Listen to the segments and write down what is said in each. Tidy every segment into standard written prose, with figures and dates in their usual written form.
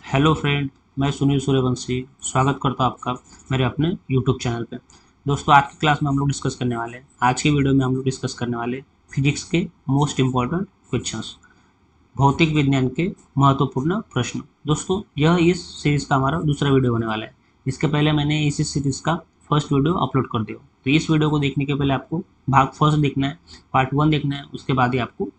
Hello friend. मैं सुनील सूर्यवंशी स्वागत करता हूँ आपका मेरे अपने यूट्यूब चैनल पे। दोस्तों, आज की क्लास में हम लोग डिस्कस करने वाले हैं, आज की वीडियो में हम लोग डिस्कस करने वाले फिजिक्स के मोस्ट इम्पॉर्टेंट क्वेश्चंस, भौतिक विज्ञान के महत्वपूर्ण प्रश्न। दोस्तों, यह इस सीरीज का हमारा दूसरा वीडियो होने वाला है। इसके पहले मैंने इसी सीरीज का फर्स्ट वीडियो अपलोड कर दिया। तो इस वीडियो को देखने के पहले आपको भाग फर्स्ट देखना है, पार्ट 1 देखना है, उसके बाद ही आपको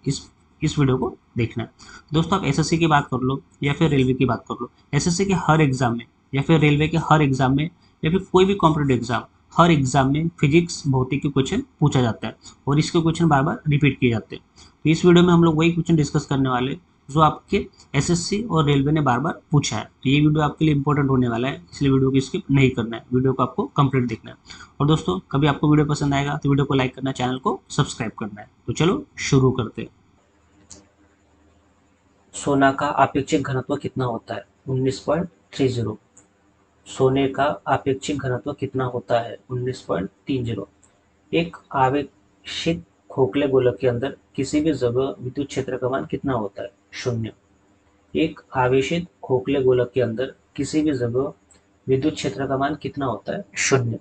इस वीडियो को देखना है। दोस्तों, आप एसएससी की बात कर लो या फिर रेलवे की बात कर लो, एसएससी के हर एग्जाम में या फिर रेलवे के हर एग्जाम में या फिर कोई भी कॉम्पिटेटिव एग्जाम, हर एग्जाम में फिजिक्स भौतिक के क्वेश्चन पूछा जाता है और इसके क्वेश्चन बार बार रिपीट किए जाते हैं। तो इस वीडियो में हम लोग वही क्वेश्चन डिस्कस करने वाले हैं जो आपके एसएससी और रेलवे ने बार बार पूछा है। तो ये वीडियो आपके लिए इंपॉर्टेंट होने वाला है, इसलिए वीडियो को स्किप नहीं करना है, वीडियो को आपको कंप्लीट देखना है। और दोस्तों, कभी आपको वीडियो पसंद आएगा तो वीडियो को लाइक करना, चैनल को सब्सक्राइब करना है। तो चलो शुरू करते हैं। सोना का आपेक्षिक घनत्व कितना होता है? 19.30। सोने का आपेक्षिक घनत्व कितना होता है? 19.30। एक आवेशित खोखले गोलक के अंदर किसी भी जगह विद्युत क्षेत्र का मान कितना होता है? 0। एक आवेशित खोखले गोलक के अंदर किसी भी जगह विद्युत क्षेत्र का मान कितना होता है? 0।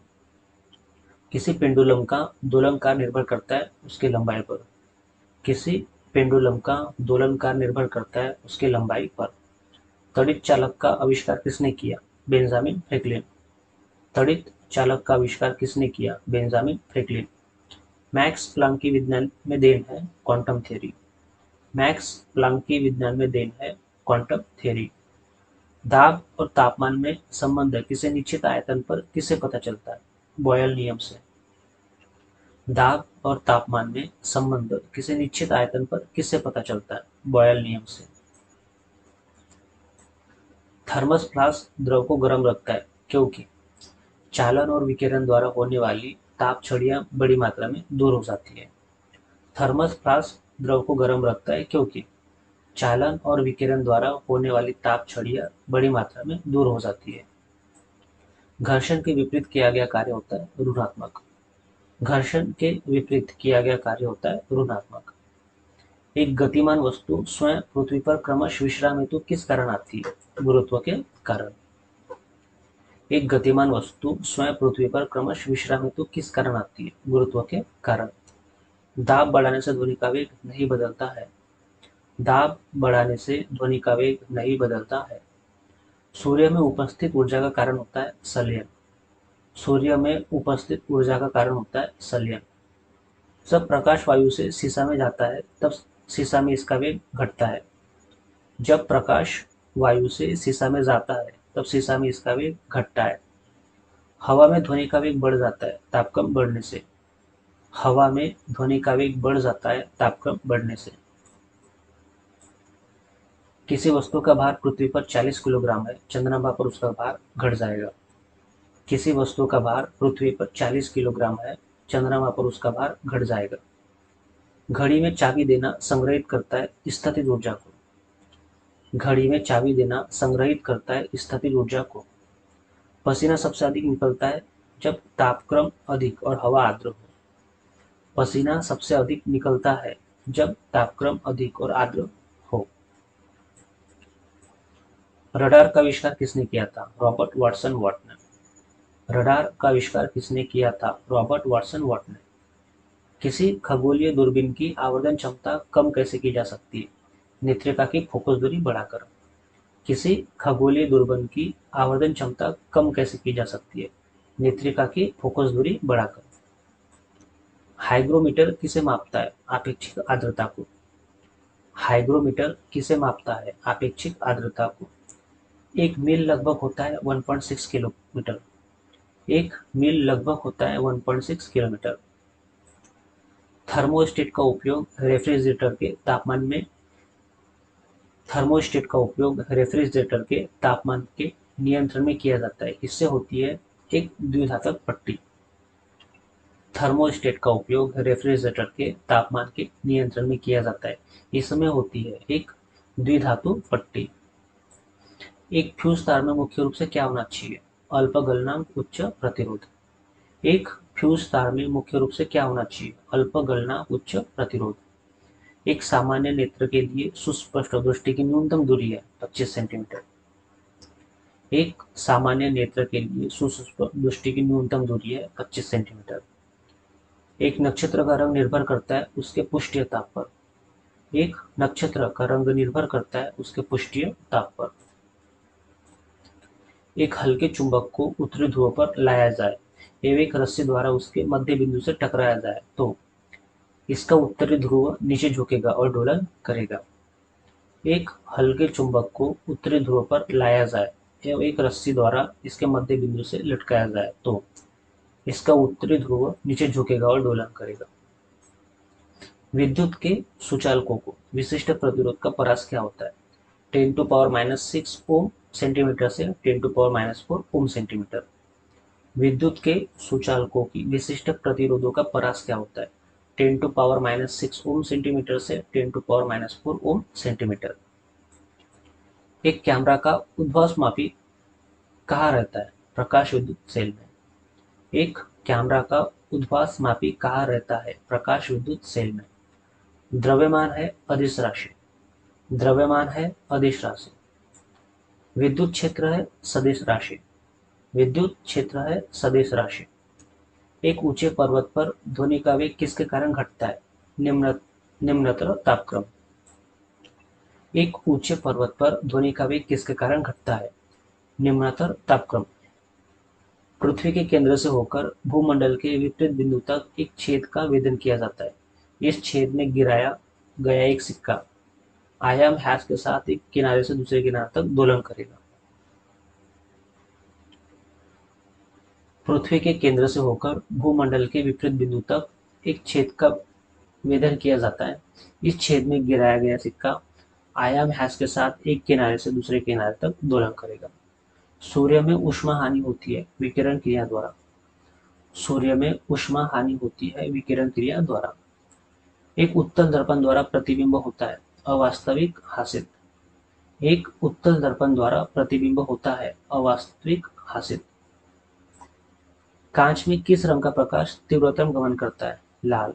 किसी पेंडुलम का दोलनकाल निर्भर करता है उसकी लंबाई पर। किसी पेंडुलम का दोलनकाल निर्भर करता है उसकी लंबाई पर। तड़ित चालक का आविष्कार किसने किया? Benjamin Franklin. तड़ित चालक का आविष्कार किसने किया? Benjamin Franklin. मैक्स प्लांक की विज्ञान में देन है क्वांटम थ्योरी। मैक्स प्लांक की विज्ञान में देन है क्वांटम थ्योरी। दाब और तापमान में संबंध किसी निश्चित आयतन पर किससे पता चलता है? बॉयल नियम से। दाब और तापमान में संबंध किसी निश्चित आयतन पर किससे पता चलता है? बॉयल नियम से। थर्मस फ्लास्क द्रव को गर्म रखता है क्योंकि चालन और विकिरण द्वारा होने वाली ताप छड़ियां बड़ी मात्रा में दूर हो जाती है। थर्मस फ्लास्क द्रव को गर्म रखता है क्योंकि चालन और विकिरण द्वारा होने वाली ताप छड़ियां बड़ी मात्रा में दूर हो जाती है। घर्षण के विपरीत किया गया कार्य होता है ऋणात्मक। घर्षण के विपरीत किया गया कार्य होता है ऋणात्मक। एक गतिमान वस्तु स्वयं पृथ्वी पर क्रमश विश्राम हेतु किस कारण आती है? गुरुत्व के कारण। एक गतिमान वस्तु स्वयं पृथ्वी पर क्रमश विश्राम हेतु किस कारण आती है? गुरुत्व के कारण। दाब बढ़ाने से ध्वनि का वेग नहीं बदलता है। दाब बढ़ाने से ध्वनि का वेग नहीं बदलता है। सूर्य में उपस्थित ऊर्जा का कारण होता है संलयन। सूर्य में उपस्थित ऊर्जा का कारण होता है संलयन। जब प्रकाश वायु से शीशा में जाता है तब शीशा में इसका वेग घटता है। जब प्रकाश वायु से शीशा में जाता है तब शीशा में इसका वेग घटता है। हवा में ध्वनि का वेग बढ़ जाता है तापक्रम बढ़ने से। हवा में ध्वनि का वेग बढ़ जाता है तापक्रम बढ़ने से। किसी वस्तु का भार पृथ्वी पर 40 किलोग्राम है, चंद्रमा पर उसका भार घट जाएगा। किसी वस्तु का भार पृथ्वी पर 40 किलोग्राम है, चंद्रमा पर उसका भार घट जाएगा। घड़ी में चाबी देना संग्रहित करता है स्थितिज ऊर्जा को। घड़ी में चाबी देना संग्रहित करता है स्थितिज ऊर्जा को। पसीना सबसे अधिक निकलता है जब तापक्रम अधिक और हवा आर्द्र हो। पसीना सबसे अधिक निकलता है जब तापक्रम अधिक और आर्द्र हो। रडार का आविष्कार किसने किया था? रॉबर्ट वाटसन वॉट ने। रडार का आविष्कार किसने किया था? रॉबर्ट वाटसन वॉट ने। किसी खगोलीय दूरबीन की आवर्धन क्षमता कम कैसे की जा सकती है? नेत्रिका की फोकस दूरी बढ़ाकर। किसी खगोलीय दूरबीन की आवर्धन क्षमता कम कैसे की जा सकती है? नेत्रिका की फोकस दूरी बढ़ाकर। हाइग्रोमीटर किसे मापता है? आपेक्षिक आर्द्रता को। हाइग्रोमीटर किसे मापता है? आपेक्षिक आर्द्रता को। एक मील लगभग होता है 1.6 किलोमीटर। एक मील लगभग होता है 1.6 किलोमीटर। थर्मोस्टेट का उपयोग रेफ्रिजरेटर के तापमान में थर्मोस्टेट का उपयोग रेफ्रिजरेटर के तापमान के नियंत्रण में किया जाता है। इससे होती है एक द्विघातक पट्टी। थर्मोस्टेट का उपयोग रेफ्रिजरेटर के तापमान के नियंत्रण में किया जाता है। इसमें होती है एक द्विधातु पट्टी। एक फ्यूज तार में मुख्य रूप से क्या होना चाहिए? अल्प गलनांक उच्च प्रतिरोध। एक फ्यूज तार में मुख्य रूप से क्या होना चाहिए? अल्प गलनांक उच्च प्रतिरोध। एक सामान्य नेत्र के लिए सुस्पष्ट दृष्टि की न्यूनतम दूरी है 25 सेंटीमीटर। एक सामान्य नेत्र के लिए सुस्पष्ट दृष्टि की न्यूनतम दूरी है 25 सेंटीमीटर। एक नक्षत्र का रंग निर्भर करता है उसके पृष्ठीय ताप पर। एक नक्षत्र का रंग निर्भर करता है उसके पृष्ठीय ताप पर। एक हल्के चुंबक को उत्तरी ध्रुव पर लाया जाए एवं एक रस्सी द्वारा उसके मध्य बिंदु से टकराया जाए तो इसका उत्तरी ध्रुव नीचे झुकेगा और दोलन करेगा। एक हल्के चुंबक को उत्तरी ध्रुव पर लाया जाए एवं एक रस्सी द्वारा इसके मध्य बिंदु से लटकाया जाए तो इसका उत्तरी ध्रुव नीचे झुकेगा और दोलन करेगा। विद्युत के सुचालकों को विशिष्ट प्रतिरोध का परास क्या होता है? 10⁻⁻⁶ ओम सेंटीमीटर से 10⁻⁻⁴ ओम सेंटीमीटर। विद्युत के सुचालकों की विशिष्ट प्रतिरोधों का परास क्या होता है? 10⁻⁻�6 ओम सेंटीमीटर से 10⁻⁴ ओम सेंटीमीटर। एक कैमरा का उद्भासमापी कहाँ रहता है? प्रकाश विद्युत सेल में। एक कैमरा का उद्भासमापी कहाँ रहता है? प्रकाश विद्युत सेल में। द्रव्यमान है अदिश राशि। द्रव्यमान है अदिश राशि। विद्युत क्षेत्र है सदिश राशि। विद्युत क्षेत्र है सदिश राशि। एक ऊंचे पर्वत पर ध्वनि का वेग किसके कारण घटता है? निम्नतर तापक्रम। एक ऊंचे पर्वत पर ध्वनि का वेग किसके कारण घटता है? निम्नतर तापक्रम। पृथ्वी के केंद्र से होकर भूमंडल के विपरीत बिंदु तक एक छेद का वेधन किया जाता है। इस छेद में गिराया गया एक सिक्का आयाम हैश के साथ एक किनारे से दूसरे किनारे तक दोलन करेगा। पृथ्वी के केंद्र से होकर भूमंडल के विपरीत बिंदु तक एक छेद का वेधन किया जाता है। इस छेद में गिराया गया सिक्का आयाम हैश के साथ एक किनारे से दूसरे किनारे तक दोलन करेगा। सूर्य में ऊष्मा हानि होती है विकिरण क्रिया द्वारा। सूर्य में ऊष्मा हानि होती है विकिरण क्रिया द्वारा। एक उत्तल दर्पण द्वारा प्रतिबिंब होता है अवास्तविक हासिल। एक उत्तल दर्पण द्वारा प्रतिबिंब होता है अवास्तविक हासिल। कांच में किस रंग का प्रकाश तीव्रतम गमन करता है? लाल।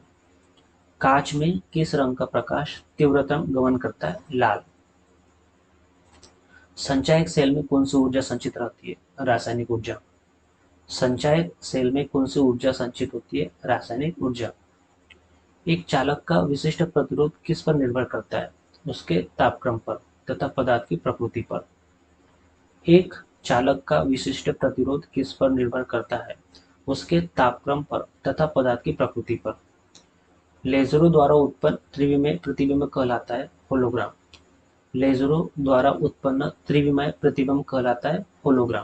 कांच में किस रंग का प्रकाश तीव्रतम गमन करता है? लाल। संचायक सेल में कौन सी ऊर्जा संचित रहती है? रासायनिक ऊर्जा। संचायक सेल में कौन सी ऊर्जा संचित होती है? रासायनिक ऊर्जा। एक चालक का विशिष्ट प्रतिरोध किस पर निर्भर करता है? उसके तापक्रम पर तथा पदार्थ की प्रकृति पर। एक चालक का विशिष्ट प्रतिरोध किस पर निर्भर करता है? उसके तापक्रम पर तथा पदार्थ की प्रकृति पर। लेजरों द्वारा उत्पन्न त्रिविमीय प्रतिबिंब कहलाता है होलोग्राम। लेजरों द्वारा उत्पन्न त्रिविमीय प्रतिबिंब कहलाता है होलोग्राम।